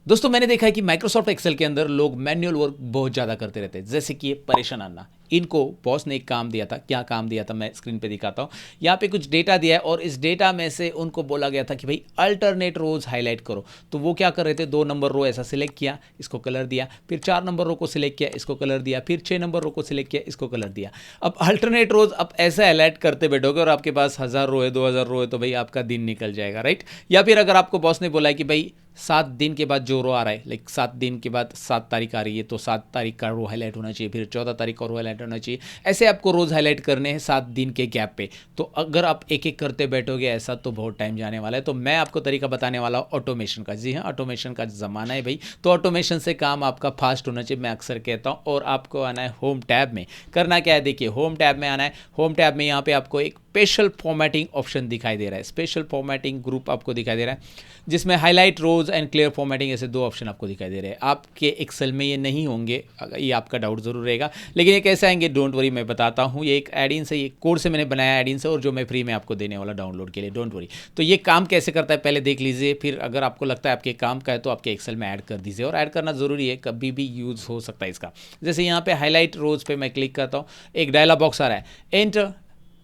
दोस्तों मैंने देखा है कि माइक्रोसॉफ्ट एक्सेल के अंदर लोग मैन्युअल वर्क बहुत ज़्यादा करते रहते हैं, जैसे कि ये परेशान आना। इनको बॉस ने एक काम दिया था, क्या काम दिया था मैं स्क्रीन पे दिखाता हूँ। यहाँ पे कुछ डेटा दिया है और इस डेटा में से उनको बोला गया था कि भाई अल्टरनेट रोज हाईलाइट करो। तो वो क्या कर रहे थे, 2 नंबर रो ऐसा सिलेक्ट किया, इसको कलर दिया, फिर 4 नंबर रो को सिलेक्ट किया, इसको कलर दिया, फिर 6 नंबर रो को सिलेक्ट किया, इसको कलर दिया। अब अल्टरनेट रोज आप ऐसा हाईलाइट करते बैठोगे और आपके पास 1000 रो है, 2000 रो है, तो भाई आपका दिन निकल जाएगा, राइट। या फिर अगर आपको बॉस ने बोला है कि भाई 7 दिन के बाद जो रो आ रहा है, लाइक 7 दिन के बाद 7 तारीख आ रही है, तो 7 तारीख का रो हाईलाइट होना चाहिए, फिर 14 तारीख का रो हाईलाइट होना चाहिए। ऐसे आपको रोज हाईलाइट करने हैं 7 दिन के गैप पे। तो अगर आप एक एक करते बैठोगे ऐसा तो बहुत टाइम जाने वाला है। तो मैं आपको तरीका बताने वाला हूँ ऑटोमेशन का। जी हाँ, ऑटोमेशन का ज़माना है भाई। तो ऑटोमेशन से काम आपका फास्ट होना चाहिए, मैं अक्सर कहता हूँ। और आपको आना है होम टैब में। करना क्या है, देखिए होम टैब में आना है। होम टैब में यहाँ पे आपको एक स्पेशल फॉर्मेटिंग ऑप्शन दिखाई दे रहा है, स्पेशल फॉर्मेटिंग ग्रुप आपको दिखाई दे रहा है, जिसमें highlight rows and clear formatting ऐसे 2 ऑप्शन आपको दिखाई दे रहे हैं। आपके एक्सेल में ये नहीं होंगे, ये आपका डाउट जरूर रहेगा, लेकिन ये कैसे आएंगे डोंट वरी, मैं बताता हूँ। ये एक एड इन से, ये कोड से मैंने बनाया एड इन से, और जो मैं फ्री में आपको देने वाला डाउनलोड के लिए, डोंट वरी। तो ये काम कैसे करता है पहले देख लीजिए, फिर अगर आपको लगता है आपके काम का है तो आपके एक्सेल में ऐड कर दीजिए। और ऐड करना जरूरी है, कभी भी यूज़ हो सकता है इसका। जैसे यहाँ पे हाईलाइट रोज पे मैं क्लिक करता हूँ, एक डायलॉग बॉक्स आ रहा है, enter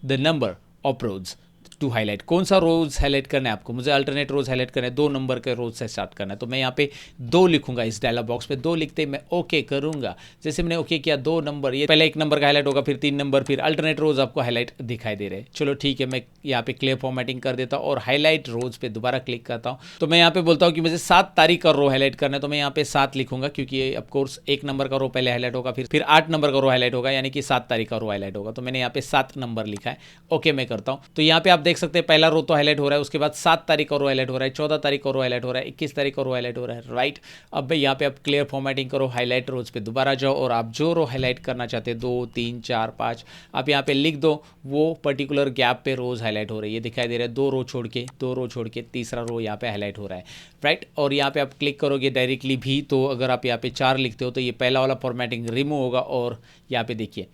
the number of rows to highlight. कौन सा रोज हाईलाइट करना है आपको, मुझे अल्टरनेट रोज हाईलाइट करना है, 2 नंबर के रोज से स्टार्ट करना है। तो मैं यहाँ पे 2 लिखूंगा, इस डायलॉग बॉक्स पे 2 लिखते ही मैं ओके करूंगा। जैसे मैंने ओके किया, 2 नंबर, ये पहले 1 नंबर का हाईलाइट होगा, फिर 3 नंबर, फिर अल्टरनेट रोज आपको हाईलाइट दिखाई दे रहे हैं। चलो ठीक है, मैं यहाँ पे क्लियर फॉर्मेटिंग कर देता हूँ और हाईलाइट रोज पे दोबारा क्लिक करता हूँ। तो मैं यहाँ पे बोलता हूँ कि मुझे 7 तारीख का रो हाईलाइट करना है, तो मैं यहाँ पे 7 लिखूंगा, क्योंकि ऑफकोर्स 1 नंबर का रो पहले हाईलाइट होगा, फिर 8 नंबर का रो हाईलाइट होगा, यानी कि 7 तारीख का रो हाईलाइट होगा। तो मैंने यहाँ पे 7 नंबर लिखा है, ओके मैं करता हूँ। तो यहाँ पे आप देख सकते हैं पहला रो तो हाईलाइट हो रहा है, उसके बाद 7 तारीख का रो हाईलाइट हो रहा है, 14 तारीख का रो हाईलाइट हो रहा है, 21 तारीख का रो हाईलाइट हो रहा है, राइट। अब भाई यहाँ पे आप क्लियर फॉर्मेटिंग करो, हाईलाइट रोज पे दोबारा जाओ और आप जो रो हाईलाइट करना चाहते हैं 2 3 4 5 आप यहाँ पे लिख दो, वो पर्टिकुलर गैप पे रोज हाईलाइट हो रही है, दिखाई दे रहा है। 2 रो छोड़ के, 2 रो छोड़ के तीसरा रो यहाँ पे हाईलाइट हो रहा है, राइट। और यहाँ पे आप क्लिक करोगे डायरेक्टली भी, तो अगर आप यहाँ पे 4 लिखते हो तो ये पहला वाला फॉर्मेटिंग रिमूव होगा, और यहाँ पे देखिए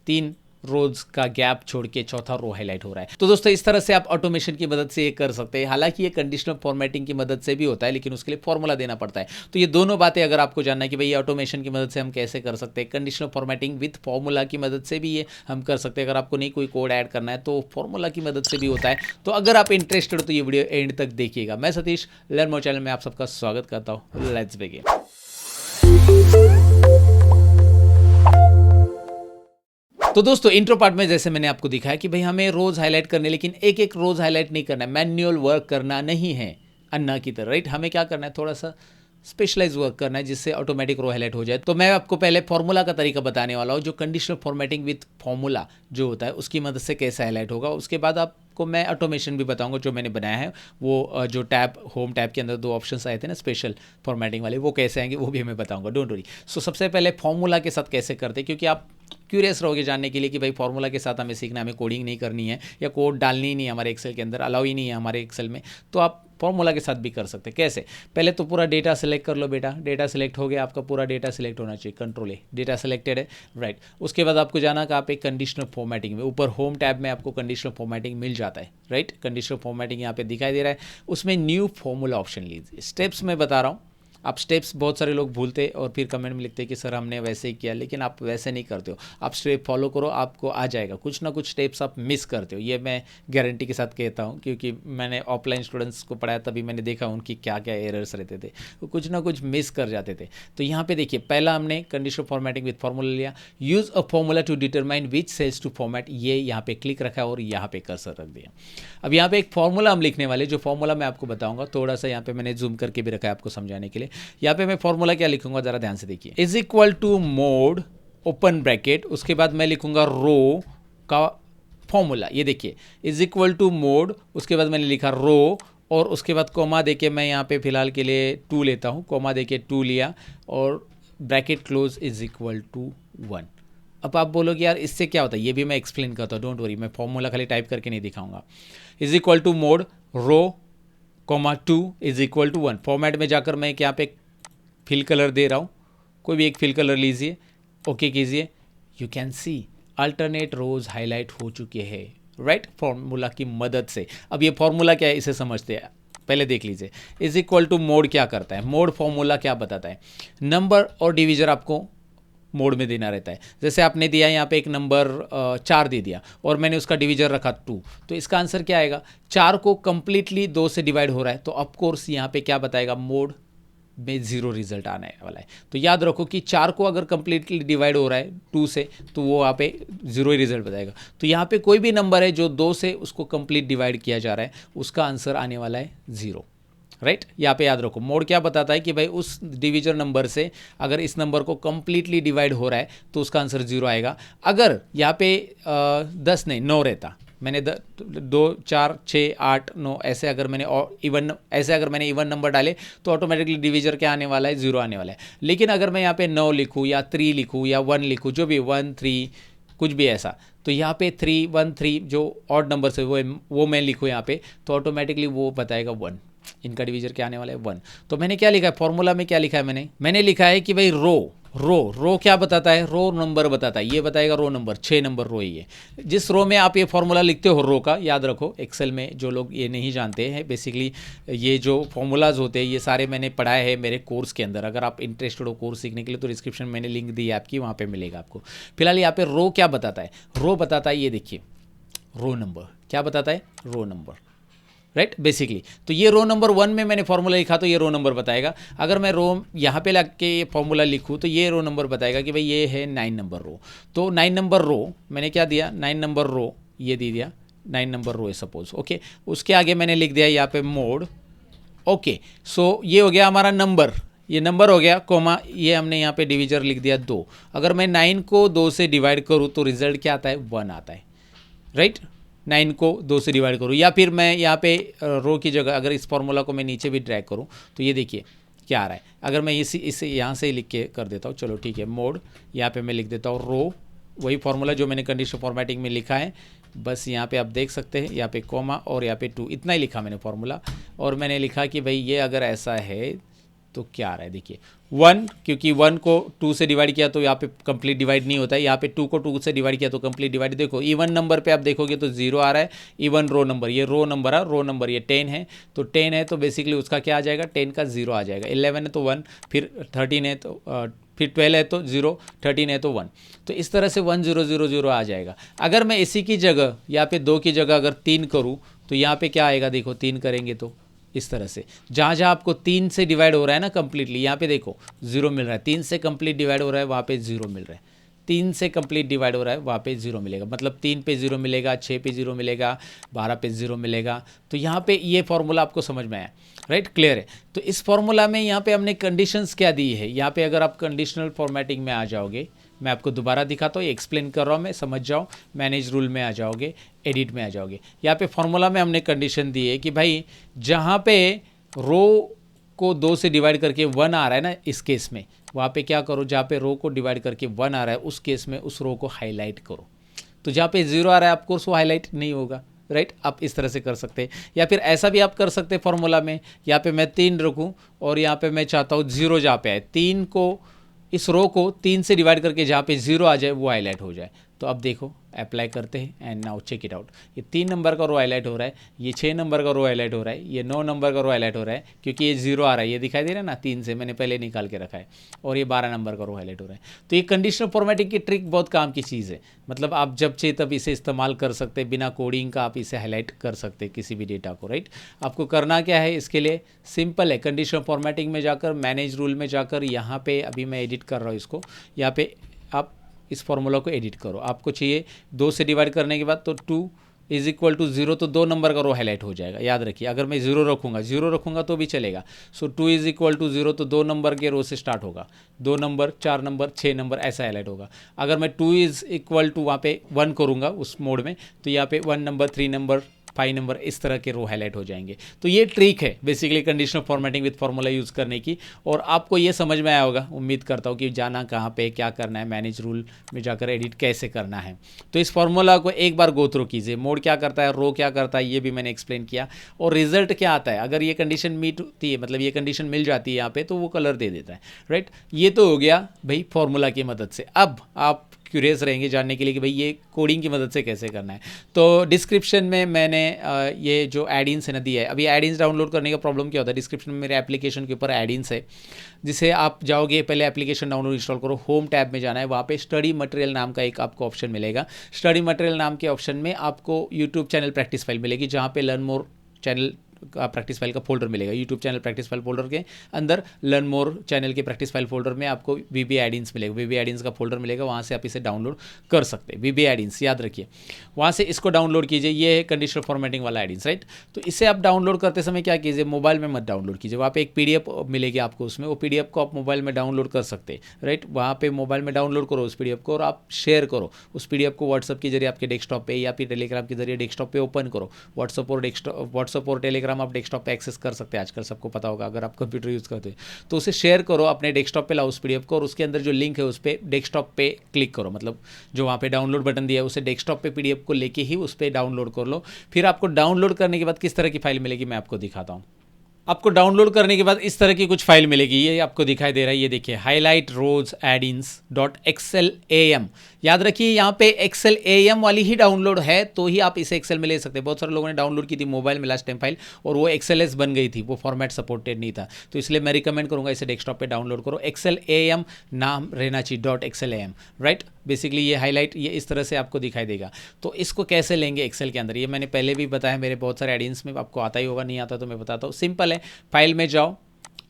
3 रोज का गैप छोड़ के चौथा रो हाईलाइट हो रहा है। तो दोस्तों इस तरह से आप ऑटोमेशन की मदद से ये कर सकते हैं। हालांकि ये कंडीशनल फॉर्मेटिंग की मदद से भी होता है, लेकिन उसके लिए फॉर्मूला देना पड़ता है। तो ये दोनों बातें अगर आपको जानना है कि भाई ऑटोमेशन की मदद से हम कैसे कर सकते हैं, कंडीशनल फॉर्मेटिंग विद फॉर्मूला की मदद से भी ये हम कर सकते हैं। अगर आपको नहीं कोई कोड ऐड करना है तो फॉर्मूला की मदद से भी होता है। तो अगर आप इंटरेस्टेड हो तो ये वीडियो एंड तक देखिएगा। मैं सतीश, लर्न मोर चैनल में आप सबका स्वागत करता हूँ। Let's begin. तो दोस्तों इंट्रो पार्ट में जैसे मैंने आपको दिखाया कि भाई हमें रोज हाईलाइट करने, लेकिन एक एक रोज हाईलाइट नहीं करना है, मैन्युअल वर्क करना नहीं है अन्ना की तरह, राइट। हमें क्या करना है, थोड़ा सा स्पेशलाइज वर्क करना है, जिससे ऑटोमेटिक रो हाईलाइट हो जाए। तो मैं आपको पहले फॉर्मूला का तरीका बताने वाला हूँ, जो कंडीशनल फॉर्मेटिंग विद फॉर्मूला जो होता है उसकी मदद से कैसे हाईलाइट होगा। उसके बाद आपको मैं ऑटोमेशन भी बताऊंगा जो मैंने बनाया है। वो जो टैब, होम टैब के अंदर 2 ऑप्शंस आए थे ना स्पेशल फॉर्मेटिंग वाले, वो कैसे आएंगे वो भी मैं बताऊंगा, डोंट वरी। सो सबसे पहले फॉर्मूला के साथ कैसे करते हैं, क्योंकि आप क्यूरियस रहोगे जानने के लिए कि भाई फॉर्मूला के साथ हमें सीखना, हमें कोडिंग नहीं करनी है या कोड डालनी ही नहीं है, हमारे एक्सेल के अंदर अलाउ ही नहीं है हमारे एक्सेल में। तो आप फॉर्मूला के साथ भी कर सकते हैं। कैसे, पहले तो पूरा डेटा सेलेक्ट कर लो बेटा। डेटा सेलेक्ट हो गया, आपका पूरा डेटा सेलेक्ट होना चाहिए, कंट्रोल ए, डेटा सेलेक्टेड है, राइट। उसके बाद आपको जाना कि आप एक कंडीशनल फॉर्मेटिंग में, ऊपर होम टैब में आपको कंडीशनल फॉर्मेटिंग मिल जाता है, राइट। कंडीशनल फॉर्मेटिंग यहाँ पे दिखाई दे रहा है, उसमें न्यू फॉर्मूला ऑप्शन लीजिए। स्टेप्स में बता रहा हूँ, आप स्टेप्स बहुत सारे लोग भूलते और फिर कमेंट में लिखते कि सर हमने वैसे ही किया, लेकिन आप वैसे नहीं करते हो। आप स्टेप फॉलो करो, आपको आ जाएगा। कुछ ना कुछ स्टेप्स आप मिस करते हो, ये मैं गारंटी के साथ कहता हूँ, क्योंकि मैंने ऑफलाइन स्टूडेंट्स को पढ़ाया, तभी मैंने देखा उनकी क्या क्या एरर्स रहते थे, वो कुछ ना कुछ मिस कर जाते थे। तो यहाँ पे देखिए, पहला हमने कंडीशनल फॉर्मेटिंग विद फॉर्मूला लिया, use a formula to determine which cells to format, ये यहाँ पे क्लिक रखा और यहाँ पे कर्सर रख दिया। अब यहाँ पे एक फॉर्मूला हम लिखने वाले, जो फॉर्मूला मैं आपको बताऊंगा, थोड़ा सा यहाँ पे मैंने जूम करके भी रखा है आपको समझाने के लिए। यहाँ पे मैं फॉर्मूला क्या लिखूंगा जरा ध्यान से देखिए, is equal to mod open bracket, उसके बाद मैं लिखूंगा रो का फॉर्मूला, ये देखिए इज इक्वल टू मोड, उसके बाद मैंने लिखा रो, और उसके बाद कोमा देके मैं यहाँ पे फिलहाल के लिए 2 लेता हूँ, कोमा देके 2 लिया और bracket close is equal to 1। अब आप बोलोगे यार इससे क्या होता है, ये भी मैं एक्सप्लेन करता हूँ, डोंट वरी, मैं फॉर्मूला खाली टाइप करके नहीं दिखाऊंगा। Is equal to mod row comma 2 is equal to 1। Format में जाकर मैं यहाँ पे फिल कलर दे रहा हूँ, कोई भी एक फिल कलर लीजिए, ओके कीजिए। You can see alternate rows highlight हो चुके हैं, राइट, फॉर्मूला की मदद से। अब ये फॉर्मूला क्या है इसे समझते हैं। पहले देख लीजिए। इज इक्वल टू मोड क्या करता है, मोड फॉर्मूला क्या बताता है, नंबर और डिवीजर आपको मोड में देना रहता है। जैसे आपने दिया यहाँ पे एक नंबर 4 दे दिया और मैंने उसका डिवीजर रखा 2, तो इसका आंसर क्या आएगा, 4 को कंप्लीटली 2 से डिवाइड हो रहा है, तो ऑफकोर्स यहाँ पे क्या बताएगा, मोड में 0 रिजल्ट आने वाला है। तो याद रखो कि 4 को अगर कंप्लीटली डिवाइड हो रहा है 2 से, तो वो यहाँ पे 0 ही रिजल्ट बताएगा। तो यहाँ पे कोई भी नंबर है जो 2 से उसको कंप्लीट डिवाइड किया जा रहा है, उसका आंसर आने वाला है 0, राइट। यहाँ पे याद रखो मोड क्या बताता है कि भाई उस डिविजर नंबर से अगर इस नंबर को कंप्लीटली डिवाइड हो रहा है तो उसका आंसर 0 आएगा। अगर यहाँ पे 10 नहीं 9 रहता, मैंने 2 4 6 8 9 ऐसे अगर मैंने इवन नंबर डाले तो ऑटोमेटिकली डिविजर क्या आने वाला है, 0 आने वाला है। लेकिन अगर मैं यहाँ पे 9 लिखूँ या 3 लिखूँ या 1 लिखूँ, जो भी 1 3 कुछ भी ऐसा, तो यहाँ पे 3 1 3 जो ऑड नंबर से वो मैं लिखूँ यहाँ पे, तो ऑटोमेटिकली वो बताएगा 1। इनका डिवीजर क्या आने वाला है, 1। तो मैंने क्या लिखा है, फॉर्मूला में क्या लिखा है, मैंने लिखा है कि भाई रो क्या बताता है, रो नंबर बताता है, ये बताएगा रो नंबर, 6 नंबर रो ही है। जिस रो में आप ये फॉर्मूला लिखते हो रो का, याद रखो एक्सेल में जो लोग ये नहीं जानते हैं, बेसिकली ये जो फॉर्मूलाज होते हैं ये सारे मैंने पढ़ाए हैं मेरे कोर्स के अंदर। अगर आप इंटरेस्टेड हो कोर्स सीखने के लिए तो डिस्क्रिप्शन में मैंने लिंक दी है आपकी, वहाँ पर मिलेगा आपको। फिलहाल यहाँ पे रो क्या बताता है, रो बताता है, ये देखिए रो नंबर क्या बताता है, रो नंबर, राइट बेसिकली। तो ये रो नंबर 1 में मैंने फॉर्मूला लिखा तो ये रो नंबर बताएगा। अगर मैं रो यहाँ पे लग के ये फॉर्मूला लिखूँ तो ये रो नंबर बताएगा कि भाई ये है 9 नंबर रो। तो 9 नंबर रो मैंने क्या दिया, 9 नंबर रो ये दे दिया, 9 नंबर रो है सपोज, ओके। उसके आगे मैंने लिख दिया यहाँ पे मोड, ओके। सो ये हो गया हमारा नंबर, ये नंबर हो गया, कोमा ये हमने यहाँ पे डिविजर लिख दिया 2। अगर मैं 9 को 2 से डिवाइड करूँ तो रिजल्ट क्या आता है, 1 आता है, राइट। 9 को 2 से डिवाइड करूँ, या फिर मैं यहाँ पे रो की जगह अगर इस फॉर्मूला को मैं नीचे भी ड्रैग करूँ तो ये देखिए क्या आ रहा है। अगर मैं इसे यहाँ से ही लिख के कर देता हूँ, चलो ठीक है, मोड यहाँ पे मैं लिख देता हूँ रो, वही फॉर्मूला जो मैंने कंडीशनल फॉर्मेटिंग में लिखा है, बस यहाँ पे आप देख सकते हैं, यहाँ पे कोमा और यहाँ पे 2, इतना ही लिखा मैंने फॉर्मूला। और मैंने लिखा कि भाई ये अगर ऐसा है तो क्या आ रहा है, देखिए 1, क्योंकि 1 को 2 से डिवाइड किया तो यहाँ पे कंप्लीट डिवाइड नहीं होता है, यहाँ पे 2 को 2 से डिवाइड किया तो कंप्लीट डिवाइड। देखो इवन नंबर पे आप देखोगे तो 0 आ रहा है, इवन रो नंबर, ये रो नंबर है, रो नंबर ये 10 है, तो 10 है तो बेसिकली उसका क्या आ जाएगा, 10 का 0 आ जाएगा। 11 है तो 1, फिर 13 है तो फिर 12 है तो 0, 13 है तो 1, तो इस तरह से 1 0 0 0 आ जाएगा। अगर मैं इसी की जगह यहाँ पे 2 की जगह अगर 3 करूँ तो यहाँ पे क्या आएगा, देखो 3 करेंगे तो इस तरह से जहाँ जहाँ आपको 3 से डिवाइड हो रहा है ना कंप्लीटली, यहाँ पे देखो 0 मिल रहा है, 3 से कंप्लीट डिवाइड हो रहा है वहाँ पे 0 मिल रहा है, 3 से कंप्लीट डिवाइड हो रहा है वहाँ पे 0 मिलेगा, मतलब 3 पे 0 मिलेगा, 6 पे 0 मिलेगा, 12 पे 0 मिलेगा। तो यहाँ पे ये फॉर्मूला आपको समझ में आया, राइट, क्लियर है। तो इस फॉर्मूला में यहाँ पे हमने कंडीशंस क्या दी है, यहाँ पे अगर आप कंडीशनल फॉर्मेटिंग में आ जाओगे, मैं आपको दोबारा दिखाता हूँ, ये एक्सप्लेन कर रहा हूँ मैं, समझ जाओ। मैनेज रूल में आ जाओगे, एडिट में आ जाओगे, यहाँ पे फॉर्मूला में हमने कंडीशन दी है कि भाई जहाँ पे रो को 2 से डिवाइड करके 1 आ रहा है ना, इस केस में वहाँ पे क्या करो, जहाँ पे रो को डिवाइड करके 1 आ रहा है उस केस में उस रो को हाईलाइट करो। तो जहाँ पे 0 आ रहा है ऑफकोर्स वो हाईलाइट नहीं होगा, राइट। आप इस तरह से कर सकते हैं, या फिर ऐसा भी आप कर सकते हैं फॉर्मूला में, यहाँ पे मैं 3 रखूँ और यहाँ पे मैं चाहता हूँ 0 जहाँ पे आए, 3 को इस रो को 3 से डिवाइड करके जहाँ पे 0 आ जाए वो हाईलाइट हो जाए। तो अब देखो अप्लाई करते हैं and now check it out, ये 3 नंबर का रो हाईलाइट हो रहा है, ये 6 नंबर का रो हाईलाइट हो रहा है, ये 9 नंबर का रो हाईलाइट हो रहा है, क्योंकि ये 0 आ रहा है, ये दिखाई दे रहा है ना 3 से मैंने पहले निकाल के रखा है, और ये 12 नंबर का रो हाईलाइट हो रहा है। तो ये कंडीशनल फॉर्मेटिंग की ट्रिक बहुत काम की चीज़ है, मतलब आप जब चाहे तब इसे इस्तेमाल कर सकते हैं, बिना कोडिंग का आप इसे हाईलाइट कर सकते हैं किसी भी डेटा को, राइट। आपको करना क्या है इसके लिए, सिंपल है, कंडीशनल फॉर्मेटिंग में जाकर मैनेज रूल में जाकर यहाँ पे अभी मैं एडिट कर रहा हूँ इसको, यहाँ पे आप इस फॉर्मूला को एडिट करो। आपको चाहिए 2 से डिवाइड करने के बाद तो 2 इज इक्वल टू 0, तो 2 नंबर का रो हाईलाइट हो जाएगा, याद रखिए। अगर मैं 0 रखूँगा तो भी चलेगा। सो 2 इज इक्वल टू 0, तो 2 नंबर के रो से स्टार्ट होगा, 2 नंबर 4 नंबर 6 नंबर ऐसा हाईलाइट होगा। अगर मैं 2 इज इक्वल टू वहाँ पे 1 करूँगा उस मोड में, तो यहाँ पे 1 नंबर 3 नंबर 5 नंबर इस तरह के रो हाईलाइट हो जाएंगे। तो ये ट्रिक है basically conditional formatting with formula use करने की, और आपको ये समझ में आया होगा, उम्मीद करता हूँ कि जाना कहाँ पे क्या करना है, मैनेज रूल में जाकर एडिट कैसे करना है। तो इस फॉर्मूला को एक बार गो थ्रू कीजिए, मोड क्या करता है, रो क्या करता है, ये भी मैंने एक्सप्लेन किया, और रिजल्ट क्या आता है। अगर ये कंडीशन मीट होती है, मतलब ये कंडीशन मिल जाती है यहाँ पे, तो वो कलर दे देता है, राइट। ये तो हो गया भाई फॉर्मूला की मदद से। अब आप क्यूरियस रहेंगे जानने के लिए कि भाई ये कोडिंग की मदद से कैसे करना है, तो डिस्क्रिप्शन में मैंने ये जो एडिंस है ना दिया है। अभी एडिंस डाउनलोड करने का प्रॉब्लम क्या होता है, डिस्क्रिप्शन में मेरे एप्लीकेशन के ऊपर एडिंस है, जिसे आप जाओगे पहले एप्लीकेशन डाउनलोड इंस्टॉल करो, होम टैब में जाना है, वहाँ पे स्टडी मटेरियल नाम का एक आपको ऑप्शन मिलेगा। स्टडी मटेरियल नाम के ऑप्शन में आपको यूट्यूब चैनल प्रैक्टिस फाइल मिलेगी, जहाँ पे लर्न मोर चैनल का प्रैक्टिस फाइल का फोल्डर मिलेगा। YouTube channel practice file folder के अंदर लर्न मोर चैनल के प्रैक्टिस फाइल फोल्डर में आपको वीबी एडिंस मिलेगा, वीबी एडिंस का फोल्डर मिलेगा, वहाँ से आप इसे डाउनलोड कर सकते हैं। वीबी एडिंस याद रखिए, वहाँ से इसको डाउनलोड कीजिए। ये है कंडीशनल फॉर्मेटिंग वाला एडिंस, राइट। तो इसे आप डाउनलोड करते समय क्या कीजिए, मोबाइल में मत डाउनलोड कीजिए, वहाँ पे एक पीडीएफ मिलेगी आपको, उसमें वो पीडीएफ को आप मोबाइल में डाउनलोड कर सकते हैं, राइट। वहाँ पे मोबाइल में डाउनलोड करो उस पीडीएफ को और आप शेयर करो उस पीडीएफ को व्हाट्सअप के जरिए आपके डेस्कटॉप पे या फिर टेलीग्राम के जरिए डेस्कटॉप पे ओपन करो। व्हाट्सअप और टेलीग्राम आप डेस्कटॉप पे एक्सेस कर सकते हैं, आजकल सबको पता होगा अगर आप कंप्यूटर यूज़ करते हैं तो उसे शेयर करो अपने डेस्कटॉप पे, लाओ उस पीडीएफ को और उसके अंदर जो लिंक है उस पर डेस्कटॉप पे क्लिक करो, मतलब जो वहाँ पे डाउनलोड बटन दिया है उसे डेस्कटॉप पे पीडीएफ को लेके ही उस पर डाउनलोड कर लो। फिर आपको डाउनलोड करने के बाद किस तरह की फाइल मिलेगी मैं आपको दिखाता हूँ। आपको डाउनलोड करने के बाद इस तरह की कुछ फाइल मिलेगी, ये आपको दिखाई दे रहा है, ये देखिए हाईलाइट रोज एडिंस डॉट XLAM। याद रखिए यहाँ पे XLAM वाली ही डाउनलोड है तो ही आप इसे एक्सेल में ले सकते हैं। बहुत सारे लोगों ने डाउनलोड की थी मोबाइल में लास्ट टाइम फाइल और वो XLS बन गई थी, वो फॉर्मेट सपोर्टेड नहीं था, तो इसलिए मैं रिकमेंड करूँगा इसे डेस्कटॉप पे डाउनलोड करो। XLAM नाम रहना चाहिए .XLAM, राइट। बेसिकली ये हाईलाइट ये इस तरह से आपको दिखाई देगा। तो इसको कैसे लेंगे एक्सेल के अंदर, ये मैंने पहले भी बताया, मेरे बहुत सारे एडिंस में आपको आता ही होगा, नहीं आता तो मैं बताता हूँ। सिंपल है, फाइल में जाओ,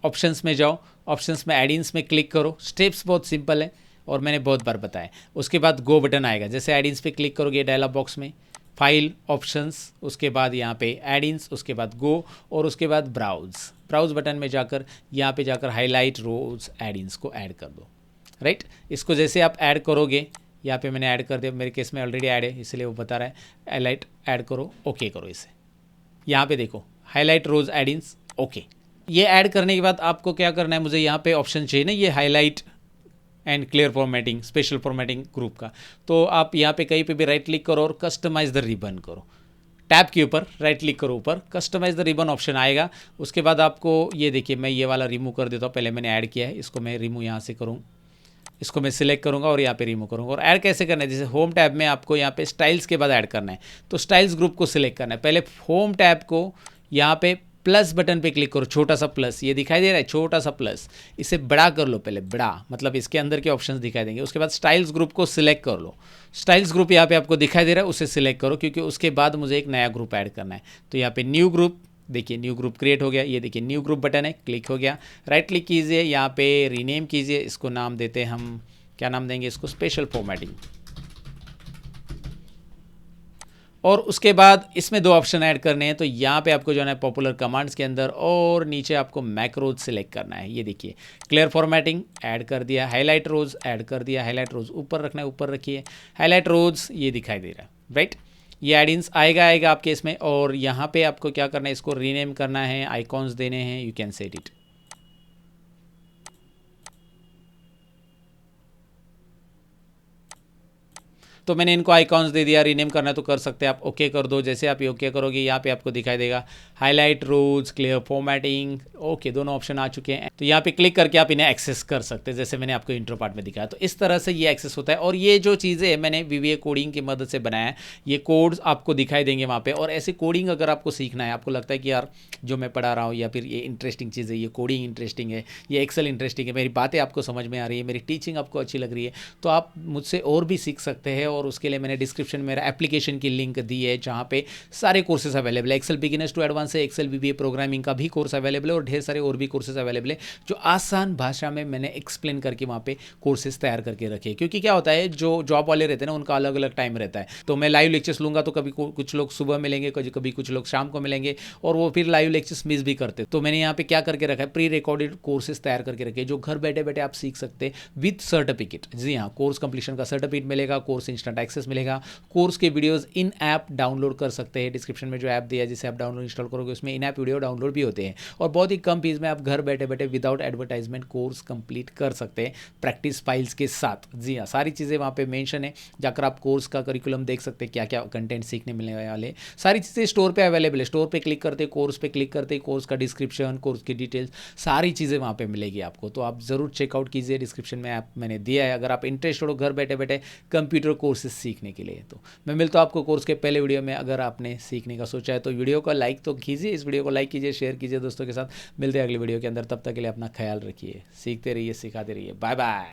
ऑप्शंस में जाओ, ऑप्शंस में एडिंस में क्लिक करो। स्टेप्स बहुत सिंपल है और मैंने बहुत बार बताया। उसके बाद गो बटन आएगा, जैसे एडिंस पे क्लिक करोगे डायलॉग बॉक्स में फाइल ऑप्शंस, उसके बाद यहाँ पे एडिंस, उसके बाद गो और उसके बाद ब्राउज बटन में जाकर यहाँ पे जाकर हाईलाइट रोज एडिंस को ऐड कर दो, राइट। इसको जैसे आप ऐड करोगे, यहाँ पे मैंने ऐड कर दिया, मेरे केस में ऑलरेडी ऐड है इसलिए वो बता रहा है हाईलाइट ऐड करो, ओके करो इसे। यहाँ पे देखो हाईलाइट रोज एडिंस, ओके। ये ऐड करने के बाद आपको क्या करना है, मुझे यहाँ पे ऑप्शन चाहिए ना ये highlight and clear formatting, special formatting group का, तो आप यहाँ पे कहीं पे भी राइट क्लिक करो और कस्टमाइज द रिबन करो। टैब के ऊपर राइट क्लिक करो, ऊपर कस्टमाइज द रिबन ऑप्शन आएगा। उसके बाद आपको ये देखिए, मैं ये वाला रिमूव कर देता हूँ, पहले मैंने ऐड किया है, इसको मैं रिमूव यहाँ से करूँ, इसको मैं सिलेक्ट करूंगा और यहाँ पे रिमूव करूंगा। और ऐड कैसे करना है, जैसे होम टैब में आपको यहाँ पे स्टाइल्स के बाद ऐड करना है, तो स्टाइल्स ग्रुप को सिलेक्ट करना है। पहले होम टैब को यहाँ पे प्लस बटन पे क्लिक करो, छोटा सा प्लस ये दिखाई दे रहा है, छोटा सा प्लस, इसे बड़ा कर लो पहले, बड़ा मतलब इसके अंदर के ऑप्शंस दिखाई देंगे। उसके बाद स्टाइल्स ग्रुप को सिलेक्ट कर लो, स्टाइल्स ग्रुप यहाँ पे आपको दिखाई दे रहा है, उसे सिलेक्ट करो क्योंकि उसके बाद मुझे एक नया ग्रुप ऐड करना है। तो यहाँ पे न्यू ग्रुप, देखिए न्यू ग्रुप क्रिएट हो गया, ये देखिए न्यू ग्रुप बटन है, क्लिक हो गया। राइट क्लिक कीजिए, यहाँ पे रीनेम कीजिए, इसको नाम देते हैं हम, क्या नाम देंगे इसको, स्पेशल फॉर्मेटिंग। और उसके बाद इसमें दो ऑप्शन ऐड करने हैं, तो यहाँ पे आपको जो है पॉपुलर कमांड्स के अंदर और नीचे आपको मैक्रोज सिलेक्ट करना है। ये देखिए क्लियर फॉर्मेटिंग ऐड कर दिया, हाईलाइट रोज ऐड कर दिया, हाईलाइट रोज ऊपर रखना है, ऊपर रखिए, हाईलाइट रोज ये दिखाई दे रहा है, राइट। ये एडिंस आएगा आपके इसमें, और यहाँ पे आपको क्या करना है, इसको रीनेम करना है, आइकॉन्स देने हैं, यू कैन सेट इट। तो मैंने इनको आइकॉन्स दे दिया, रीनेम करना है तो कर सकते हैं आप, ओके कर दो। जैसे आप ये ओके करोगे यहाँ पे आपको दिखाई देगा हाईलाइट रोज, क्लियर फॉर्मेटिंग, ओके दोनों ऑप्शन आ चुके हैं। तो यहाँ पे क्लिक करके आप इन्हें एक्सेस कर सकते हैं, जैसे मैंने आपको इंट्रो पार्ट में दिखाया। तो इस तरह से ये एक्सेस होता है। और ये जो चीज़ें मैंने VBA कोडिंग की मदद से बनाया है, ये कोड्स आपको दिखाई देंगे वहाँ पे। और ऐसे कोडिंग अगर आपको सीखना है, आपको लगता है कि यार जो मैं पढ़ा रहा हूँ या फिर ये इंटरेस्टिंग चीज़ है, ये कोडिंग इंटरेस्टिंग है, ये एक्सेल इंटरेस्टिंग है, मेरी बातें आपको समझ में आ रही है, मेरी टीचिंग आपको अच्छी लग रही है, तो आप मुझसे और भी सीख सकते हैं। और उसके लिए मैंने डिस्क्रिप्शन में मेरा एप्लीकेशन की लिंक दी है, जहाँ पे सारे कोर्सेज अवेलेबल है। एक्सेल बिगिनर्स टू एडवांस है, एक्सेल VBA प्रोग्रामिंग का भी कोर्स अवेलेबल है और ढेर सारे और भी कोर्सेज अवेलेबल है जो आसान भाषा में मैंने एक्सप्लेन करके वहाँ पे कोर्सेज तैयार करके रखे। क्योंकि क्या होता है, जो जॉब वाले रहते हैं ना, उनका अलग अलग टाइम रहता है। तो मैं लाइव लेक्चर्स लूँगा तो कभी कुछ लोग सुबह मिलेंगे, कभी कुछ लोग शाम को मिलेंगे, और वो फिर लाइव लेक्चर्स मिस भी करते। तो मैंने यहाँ पे क्या करके रखा है, प्री रिकॉर्डेड कोर्सेज तैयार करके रखे जो घर बैठे बैठे आप सीख सकते हैं विद सर्टिफिकेट। जी हाँ, कोर्स कंप्लीशन का सर्टिफिकेट मिलेगा, कोर्स इंस्टेंट एक्सेस मिलेगा। कोर्स के वीडियोस इन ऐप डाउनलोड कर सकते हैं, डिस्क्रिप्शन में जो ऐप दिया है जिसे आप डाउनलोड इंस्टॉल करोगे उसमें इन ऐप वीडियो डाउनलोड भी होते हैं, और बहुत ही कम फीस में आप घर बैठे बैठे विदाउट एडवर्टाइजमेंट कोर्स कंप्लीट कर सकते हैं प्रैक्टिस फाइल्स के साथ। जी हाँ, सारी चीज़ें वहाँ पे मेंशन है, जाकर आप कोर्स का करिकुलम देख सकते हैं, क्या क्या कंटेंट सीखने मिलने वाले, सारी चीज़ें स्टोर पे अवेलेबल है। स्टोर पे क्लिक करते, कोर्स पे क्लिक करते, कोर्स का डिस्क्रिप्शन, कोर्स की डिटेल्स, सारी चीज़ें वहाँ पे मिलेगी आपको। तो आप ज़रूर चेकआउट कीजिए, डिस्क्रिप्शन में ऐप मैंने दिया है अगर आप इंटरेस्टेड हो घर बैठे बैठे कंप्यूटर कोर्सेज सीखने के लिए। तो मैं मिलता हूँ आपको कोर्स के पहले वीडियो में। अगर आपने सीखने का सोचा है तो वीडियो को लाइक तो कीजिए, इस वीडियो को लाइक कीजिए, शेयर कीजिए दोस्तों के साथ। मिलते हैं अगली वीडियो के अंदर, तब तक के लिए अपना ख्याल रखिए, सीखते रहिए, सिखाते रहिए। Bye bye.